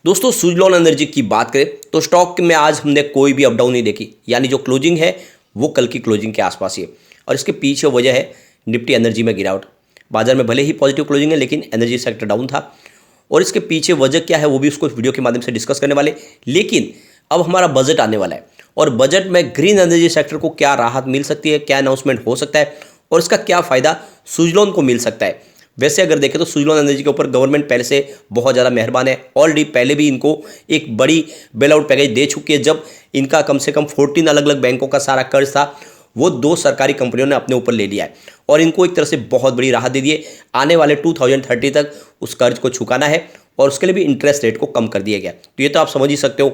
दोस्तों सुजलॉन एनर्जी की बात करें तो स्टॉक में आज हमने कोई भी अप डाउन नहीं देखी, यानी जो क्लोजिंग है वो कल की क्लोजिंग के आसपास ही है। और इसके पीछे वजह है निफ्टी एनर्जी में गिरावट। बाजार में भले ही पॉजिटिव क्लोजिंग है लेकिन एनर्जी सेक्टर डाउन था। और इसके पीछे वजह क्या है वो भी उसको वीडियो के माध्यम से डिस्कस करने वाले। लेकिन अब हमारा बजट आने वाला है और बजट में ग्रीन एनर्जी सेक्टर को क्या राहत मिल सकती है, क्या अनाउंसमेंट हो सकता है और इसका क्या फ़ायदा सुजलॉन को मिल सकता है। वैसे अगर देखें तो सुजलॉन एनर्जी के ऊपर गवर्नमेंट पहले से बहुत ज़्यादा मेहरबान है। ऑलरेडी पहले भी इनको एक बड़ी बेल आउट पैकेज दे चुकी है। जब इनका कम से कम 14 अलग अलग बैंकों का सारा कर्ज था वो 2 सरकारी कंपनियों ने अपने ऊपर ले लिया है और इनको एक तरह से बहुत बड़ी राहत दे दी है। आने वाले 2030 तक उस कर्ज को चुकाना है और उसके लिए भी इंटरेस्ट रेट को कम कर दिया गया। तो ये तो आप समझ ही सकते हो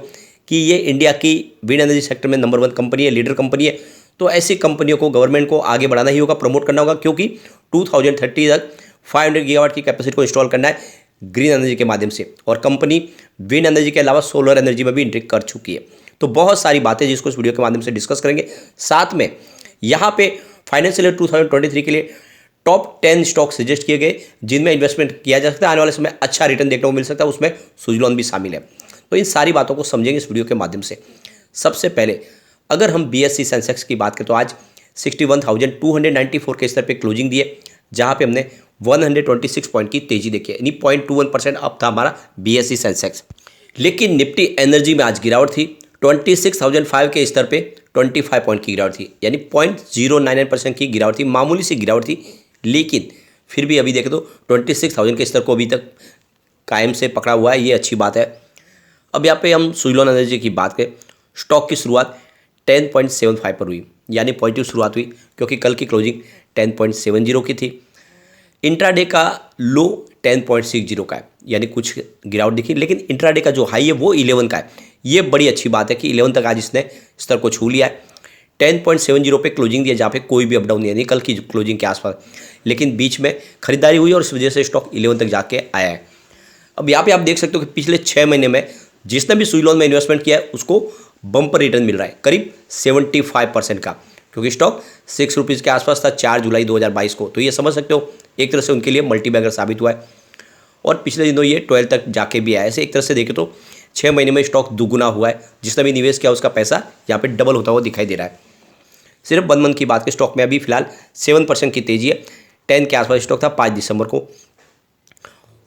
कि ये इंडिया की विंड एनर्जी सेक्टर में नंबर 1 कंपनी है, लीडर कंपनी है। तो ऐसी कंपनियों को गवर्नमेंट को आगे बढ़ाना ही होगा, प्रमोट करना होगा, क्योंकि 2030 तक 500 गीगावाट की कैपेसिटी को इंस्टॉल करना है ग्रीन एनर्जी के माध्यम से। और कंपनी विंड एनर्जी के अलावा सोलर एनर्जी में भी एंट्री कर चुकी है। तो बहुत सारी बातें जिसको इस वीडियो के माध्यम से डिस्कस करेंगे। साथ में यहाँ पे फाइनेंशियल ईयर 2023 के लिए टॉप 10 स्टॉक सजेस्ट किए गए जिनमें इन्वेस्टमेंट किया जा सकता है, आने वाले समय अच्छा रिटर्न देखने को मिल सकता है, उसमें सुजलॉन भी शामिल है। तो इन सारी बातों को समझेंगे इस वीडियो के माध्यम से। सबसे पहले अगर हम BSE सेंसेक्स की बात करें तो आज 61,294 के स्तर पे क्लोजिंग दिए, जहां पे हमने 126 पॉइंट की तेजी देखी है, यानी 0.21% अप था हमारा BSE सेंसेक्स। लेकिन निफ्टी एनर्जी में आज गिरावट थी। 26,005 के स्तर पे 25 पॉइंट की गिरावट थी, यानी 0.099% की गिरावट थी, मामूली सी गिरावट थी। लेकिन फिर भी अभी देखें तो 26,000 के स्तर को अभी तक कायम से पकड़ा हुआ है, ये अच्छी बात है। अब यहाँ पे हम सुजलॉन एनर्जी की बात करें, स्टॉक की शुरुआत 10.75 पर हुई, यानी पॉजिटिव शुरुआत हुई क्योंकि कल की क्लोजिंग 10.70 की थी। इंट्राडे का लो 10.60 का है, यानी कुछ गिरावट दिखी। लेकिन इंट्राडे का जो हाई है वो 11 का है। ये बड़ी अच्छी बात है कि 11 तक आज इसने स्तर को छू लिया है। 10.70 पे क्लोजिंग दिया, जहाँ पे कोई भी अपडाउन नहीं है, कल की क्लोजिंग के आसपास। लेकिन बीच में खरीदारी हुई और इस वजह से स्टॉक 11 तक जाके आया है। अब यहाँ पे आप देख सकते हो कि पिछले 6 महीने में जिसने भी सुजलॉन में इन्वेस्टमेंट किया है उसको बम्पर रिटर्न मिल रहा है, करीब 75% का, क्योंकि स्टॉक 6 रुपीज़ के आसपास था 4 जुलाई 2022 को। तो ये समझ सकते हो एक तरह से उनके लिए मल्टीबैगर साबित हुआ है। और पिछले दिनों ये 12 तक जाके भी आया। ऐसे एक तरह से देखें तो 6 महीने में स्टॉक दुगुना हुआ है। जिसने भी निवेश किया उसका पैसा यहाँ पे डबल होता हुआ दिखाई दे रहा है। सिर्फ 1 मंथ की बात के स्टॉक में अभी फिलहाल 7% की तेजी है। 10 के आसपास स्टॉक था 5 दिसंबर को।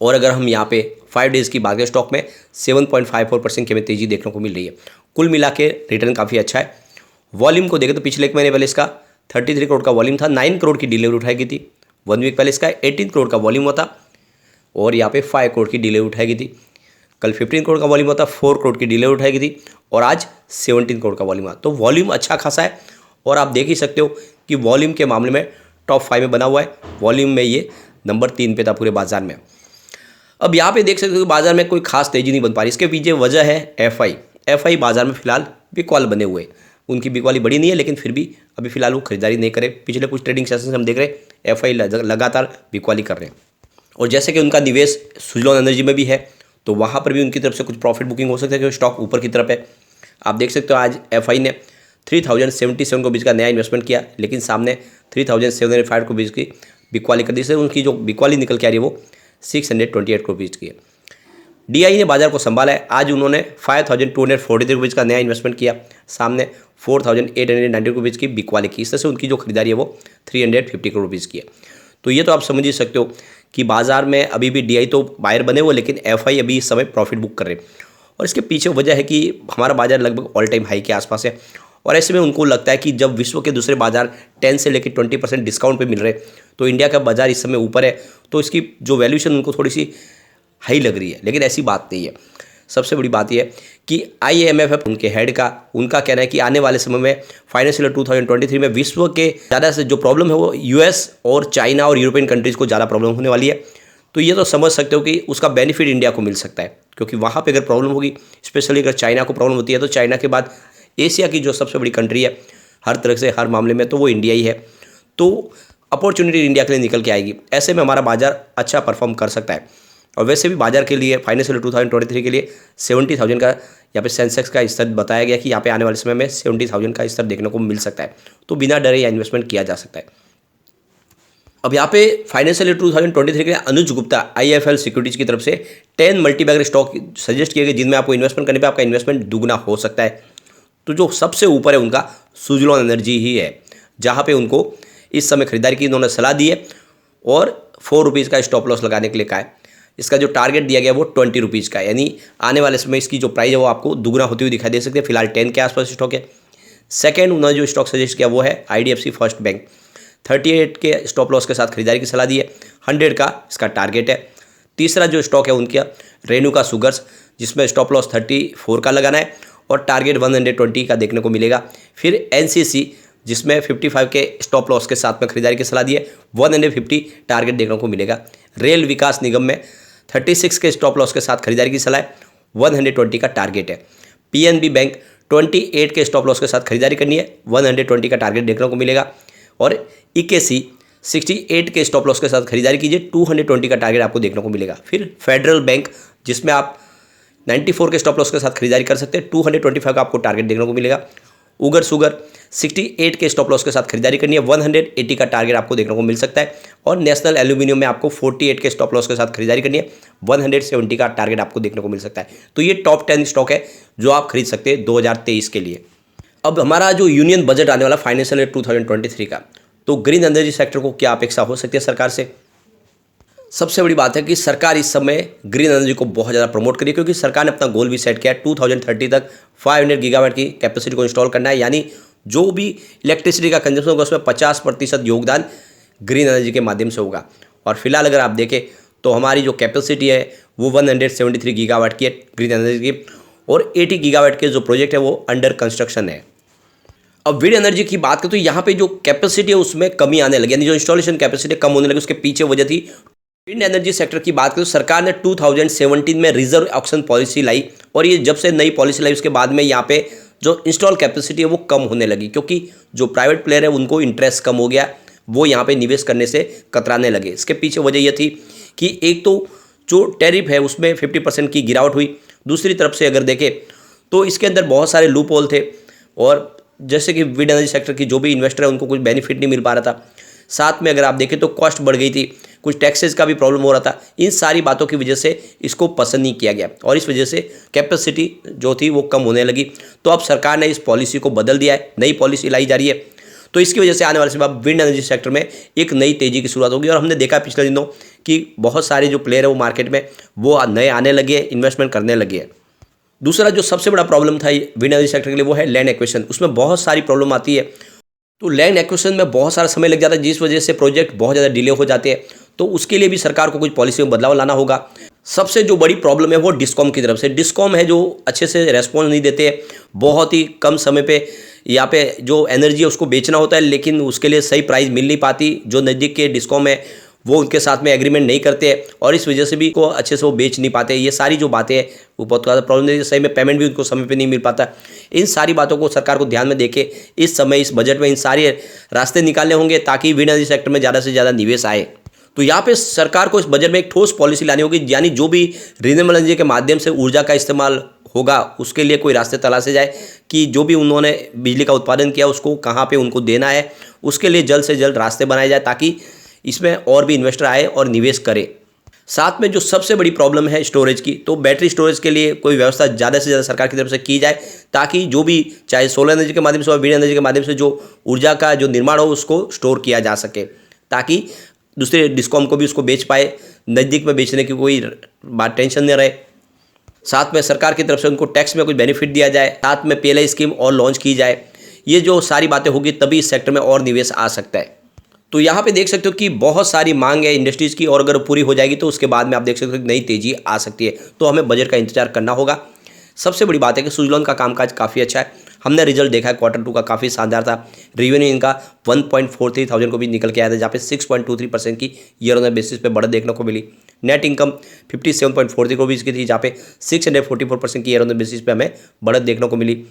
और अगर हम यहाँ पे 5 डेज़ की बात करें, स्टॉक में 7.54% की हमें तेजी देखने को मिल रही है। कुल मिला के रिटर्न काफ़ी अच्छा है। वॉल्यूम को देखें तो पिछले 1 महीने पहले इसका 33 करोड़ का वॉल्यूम था, 9 करोड़ की डिलीवरी उठाई गई थी। 1 वीक पहले इसका 18 करोड़ का वॉल्यूम होता और यहाँ पे 5 करोड़ की डिलीवरी उठाई गई थी। कल 15 करोड़ का वॉल्यूम होता, 4 करोड़ की डिलीवरी उठाई गई थी और आज 17 करोड़ का वॉल्यूम हुआ। तो वॉल्यूम अच्छा खासा है और आप देख ही सकते हो कि वॉल्यूम के मामले में टॉप 5 में बना हुआ है। वॉल्यूम में ये नंबर 3 पे था पूरे बाजार में। अब यहाँ पे देख सकते हो कि बाजार में कोई खास तेजी नहीं बन पा रही। इसके पीछे वजह है एफआई बाजार में फिलहाल बिकवाल बने हुए। उनकी बिकवाली बड़ी नहीं है लेकिन फिर भी अभी फिलहाल वो खरीदारी नहीं करे। पिछले कुछ ट्रेडिंग सेशन हम देख रहे हैं एफआई लगातार बिकवाली कर रहे हैं। और जैसे कि उनका निवेश सुजलॉन एनर्जी में भी है तो वहाँ पर भी उनकी तरफ से कुछ प्रॉफिट बुकिंग हो सकता है क्योंकि स्टॉक ऊपर की तरफ है। आप देख सकते हो आज एफआई ने 3077 को बीच का नया इन्वेस्टमेंट किया, लेकिन सामने 3705 को बीच की बिकवाली कर दी। से उनकी जो बिकवाली निकल के आ रही है वो 628 करोड़ बीच की है। डीआई ने बाजार को संभाला है। आज उन्होंने 5243 रुपीज़ का नया इन्वेस्टमेंट किया, सामने 4890 रुपीज़ की बिकवाली की। इस तरह से उनकी जो खरीदारी है वो 350 करोड़ रुपीज़ की है। तो ये तो आप समझ ही सकते हो कि बाजार में अभी भी डीआई तो बायर बने हुए लेकिन एफआई अभी इस समय प्रॉफिट बुक कर रहे हैं। और इसके पीछे वजह है कि हमारा बाजार लगभग ऑल टाइम हाई के आसपास है और ऐसे में उनको लगता है कि जब विश्व के दूसरे बाजार 10 से लेकर 20% डिस्काउंट पे मिल रहे तो इंडिया का बाजार इस समय ऊपर है, तो इसकी जो वैल्यूएशन उनको थोड़ी सी हाई लग रही है। लेकिन ऐसी बात नहीं है। सबसे बड़ी बात यह है कि IMF उनके हेड का उनका कहना है कि आने वाले समय में फाइनेंशियल ईयर 2023 में विश्व के ज़्यादा से जो प्रॉब्लम है वो US और चाइना और यूरोपियन कंट्रीज़ को ज़्यादा प्रॉब्लम होने वाली है। तो ये तो समझ सकते हो कि उसका बेनिफिट इंडिया को मिल सकता है, क्योंकि वहाँ पे अगर प्रॉब्लम होगी, स्पेशली अगर चाइना को प्रॉब्लम होती है तो चाइना के बाद एशिया की जो सबसे बड़ी कंट्री है हर तरह से हर मामले में तो वो इंडिया ही है। तो अपॉर्चुनिटी इंडिया के लिए निकल के आएगी। ऐसे में हमारा बाजार अच्छा परफॉर्म कर सकता है। और वैसे भी बाजार के लिए फाइनेंशियल 2023 के लिए 70,000 का यहाँ पे सेंसेक्स का स्तर बताया गया कि यहाँ पे आने वाले समय में 70,000 का स्तर देखने को मिल सकता है। तो बिना डरे यह इन्वेस्टमेंट किया जा सकता है। अब यहाँ पे फाइनेंशियल ईयर 2023 के लिए अनुज गुप्ता IIFL सिक्योरिटीज की तरफ से 10 मल्टीबैगर स्टॉक सजेस्ट किए गए जिनमें आपको इन्वेस्टमेंट करने पे आपका इन्वेस्टमेंट दुगना हो सकता है। तो जो सबसे ऊपर है उनका सुजलॉन एनर्जी ही है, जहाँ पे उनको इस समय खरीदारी की उन्होंने सलाह दी है और 4 रुपीज़ का स्टॉप लॉस लगाने के लिए कहा है। इसका जो टारगेट दिया गया वो 20 रुपीज़ का, यानी आने वाले समय इसकी जो प्राइस है वो आपको दुगना होती हुई दिखाई दे सकती है। फिलहाल 10 के आसपास स्टॉक है। सेकेंड उन्होंने जो स्टॉक सजेस्ट किया वो है IDFC फर्स्ट बैंक, 38 के स्टॉप लॉस के साथ खरीदारी की सलाह दी है, 100 का इसका टारगेट है। तीसरा जो स्टॉक है उनका रेणुका शुगर्स, जिसमें स्टॉप लॉस 34 का लगाना है और टारगेट 120 का देखने को मिलेगा। फिर NCC, जिसमें 55 के स्टॉप लॉस के साथ में खरीदारी की सलाह दी है, 150 टारगेट देखने को मिलेगा। रेल विकास निगम में 36 के स्टॉप लॉस के साथ खरीदारी की सलाह है, 120 का टारगेट है। PNB बैंक 28 के स्टॉप लॉस के साथ खरीदारी करनी है, 120 का टारगेट देखने को मिलेगा। और EKC 68 के स्टॉप लॉस के साथ खरीदारी कीजिए, 220 का टारगेट आपको देखने को मिलेगा। फिर फेडरल बैंक, जिसमें आप 94 के स्टॉप लॉस के साथ खरीदारी कर सकते हैं, 225 का आपको टारगेट देखने को मिलेगा। उगर शुगर 68 के स्टॉप लॉस के साथ खरीदारी करनी है, 180 का टारगेट आपको देखने को मिल सकता है। और नेशनल एल्यूमिनियम में आपको 48 के स्टॉप लॉस के साथ खरीदारी करनी है, 170 का टारगेट आपको देखने को मिल सकता है। तो ये टॉप 10 स्टॉक है जो आप खरीद सकते हैं 2023 के लिए। अब हमारा जो यूनियन बजट आने वाला फाइनेंशियल ईयर 2023 का, तो ग्रीन एनर्जी सेक्टर को क्या अपेक्षा हो सकती है सरकार से? सबसे बड़ी बात है कि सरकार इस समय ग्रीन एनर्जी को बहुत ज़्यादा प्रमोट करी, क्योंकि सरकार ने अपना गोल भी सेट किया है 2030 तक 500 गीगावाट की कैपेसिटी को इंस्टॉल करना है, यानी जो भी इलेक्ट्रिसिटी का कंजप्शन होगा उसमें 50% योगदान ग्रीन एनर्जी के माध्यम से होगा। और फिलहाल अगर आप देखें तो हमारी जो कैपेसिटी है वो 173 गीगावाट की है ग्रीन एनर्जी की, और 80 गीगावाट के जो प्रोजेक्ट है वो अंडर कंस्ट्रक्शन है। अब विंड एनर्जी की बात करें तो यहाँ पे जो कैपेसिटी है उसमें कमी आने लगी, यानी जो इंस्टॉलेशन कैपेसिटी कम होने लगी, उसके पीछे वजह थी। विंड एनर्जी सेक्टर की बात करें तो सरकार ने 2017 में रिजर्व ऑक्शन पॉलिसी लाई, और ये जब से नई पॉलिसी लाई उसके बाद में यहाँ पे जो इंस्टॉल कैपेसिटी है वो कम होने लगी, क्योंकि जो प्राइवेट प्लेयर है उनको इंटरेस्ट कम हो गया, वो यहाँ पे निवेश करने से कतराने लगे। इसके पीछे वजह यह थी कि एक तो जो टैरिफ है उसमें 50% की गिरावट हुई, दूसरी तरफ से अगर देखें तो इसके अंदर बहुत सारे लूप होल थे, और जैसे कि विंड एनर्जी सेक्टर की जो भी इन्वेस्टर है उनको कुछ बेनिफिट नहीं मिल पा रहा था। साथ में अगर आप देखें तो कॉस्ट बढ़ गई थी, कुछ टैक्सेस का भी प्रॉब्लम हो रहा था। इन सारी बातों की वजह से इसको पसंद नहीं किया गया, और इस वजह से कैपेसिटी जो थी वो कम होने लगी। तो अब सरकार ने इस पॉलिसी को बदल दिया है, नई पॉलिसी लाई जा रही है। तो इसकी वजह से आने वाले समय विंड एनर्जी सेक्टर में एक नई तेज़ी की शुरुआत होगी, और हमने देखा पिछले दिनों कि बहुत सारे जो प्लेयर है वो मार्केट में वो नए आने लगे, इन्वेस्टमेंट करने लगे हैं। दूसरा जो सबसे बड़ा प्रॉब्लम था विंड एनर्जी सेक्टर के लिए वो है लैंड एक्विजिशन। उसमें बहुत सारी प्रॉब्लम आती है, तो लैंड एक्विजिशन में बहुत सारा समय लग जाता है, जिस वजह से प्रोजेक्ट बहुत ज़्यादा डिले हो जाते हैं। तो उसके लिए भी सरकार को कुछ पॉलिसी में बदलाव लाना होगा। सबसे जो बड़ी प्रॉब्लम है वो डिस्कॉम की तरफ से, डिस्कॉम है जो अच्छे से रेस्पॉन्स नहीं देते, बहुत ही कम समय पे यहाँ पे जो एनर्जी है उसको बेचना होता है, लेकिन उसके लिए सही प्राइस मिल नहीं पाती। जो नज़दीक के डिस्कॉम है वो उनके साथ में एग्रीमेंट नहीं करते हैं, और इस वजह से भी को अच्छे से वो बेच नहीं पाते। ये सारी जो बातें हैं वो बहुत ज़्यादा प्रॉब्लम है, सही में पेमेंट भी उनको समय पे नहीं मिल पाता। इन सारी बातों को सरकार को ध्यान में देके इस समय इस बजट में इन सारे रास्ते निकालने होंगे, ताकि विंड एनर्जी सेक्टर में ज़्यादा से ज़्यादा निवेश आए। तो यहाँ पे सरकार को इस बजट में एक ठोस पॉलिसी लानी होगी, यानी जो भी रिन्यूएबल एनर्जी के माध्यम से ऊर्जा का इस्तेमाल होगा उसके लिए कोई रास्ते तलाशे जाए, कि जो भी उन्होंने बिजली का उत्पादन किया उसको कहाँ पे उनको देना है, उसके लिए जल्द से जल्द रास्ते बनाए जाए, ताकि इसमें और भी इन्वेस्टर आए और निवेश करें। साथ में जो सबसे बड़ी प्रॉब्लम है स्टोरेज की, तो बैटरी स्टोरेज के लिए कोई व्यवस्था ज़्यादा से ज़्यादा सरकार की तरफ से की जाए, ताकि जो भी चाहे सोलर एनर्जी के माध्यम से और विंड एनर्जी के माध्यम से जो ऊर्जा का जो निर्माण हो उसको स्टोर किया जा सके, ताकि दूसरे डिस्कॉम को भी उसको बेच पाए, नज़दीक में बेचने की कोई बात टेंशन नहीं रहे। साथ में सरकार की तरफ से उनको टैक्स में कुछ बेनिफिट दिया जाए, साथ में PLI स्कीम और लॉन्च की जाए। ये जो सारी बातें होगी तभी इस सेक्टर में और निवेश आ सकता है। तो यहाँ पे देख सकते हो कि बहुत सारी मांग है इंडस्ट्रीज़ की, और अगर पूरी हो जाएगी तो उसके बाद में आप देख सकते हो कि नई तेज़ी आ सकती है। तो हमें बजट का इंतजार करना होगा। सबसे बड़ी बात है कि सुजलॉन का कामकाज काफ़ी अच्छा है। हमने रिजल्ट देखा है, Q2 का काफ़ी शानदार था। रेवेन्यू इनका 1.43 थाउजेंड को भी निकल के आया था, जहाँ पे 6.23% की ईयर ऑन ईयर बेसिस पे बढ़त देखने को मिली। नेट इनकम 57.43 को भी इसकी थी, जहाँ पे 644% की ईयर ऑन ईयर बेसिस पे हमें बढ़त देखने को मिली।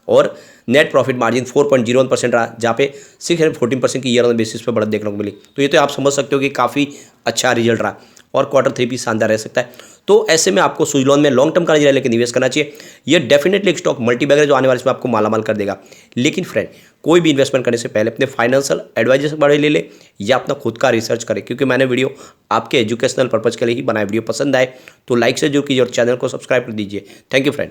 और नेट प्रॉफिट मार्जिन 4.01% रहा, जहाँ पे 614% की ईयर ऑन बेसिस पे बढ़त देखने को मिली। तो ये तो आप समझ सकते हो कि काफ़ी अच्छा रिजल्ट रहा। और Q3 भी शानदार रह सकता है। तो ऐसे में आपको सुजलॉन में लॉन्ग टर्म का नजरिया लेकर निवेश करना चाहिए। ये डेफिनेटली एक स्टॉक मल्टीबैगर है जो आने वाले समय आपको मालामाल कर देगा। लेकिन फ्रेंड, कोई भी इन्वेस्टमेंट करने से पहले अपने फाइनेंशियल एडवाइजर से बड़े ले ले या अपना खुद का रिसर्च करें, क्योंकि मैंने वीडियो आपके एजुकेशनल पर्पज के लिए ही बनाया। वीडियो पसंद आए तो लाइक से जरूर कीजिए और चैनल को सब्सक्राइब कर दीजिए। Thank you friend.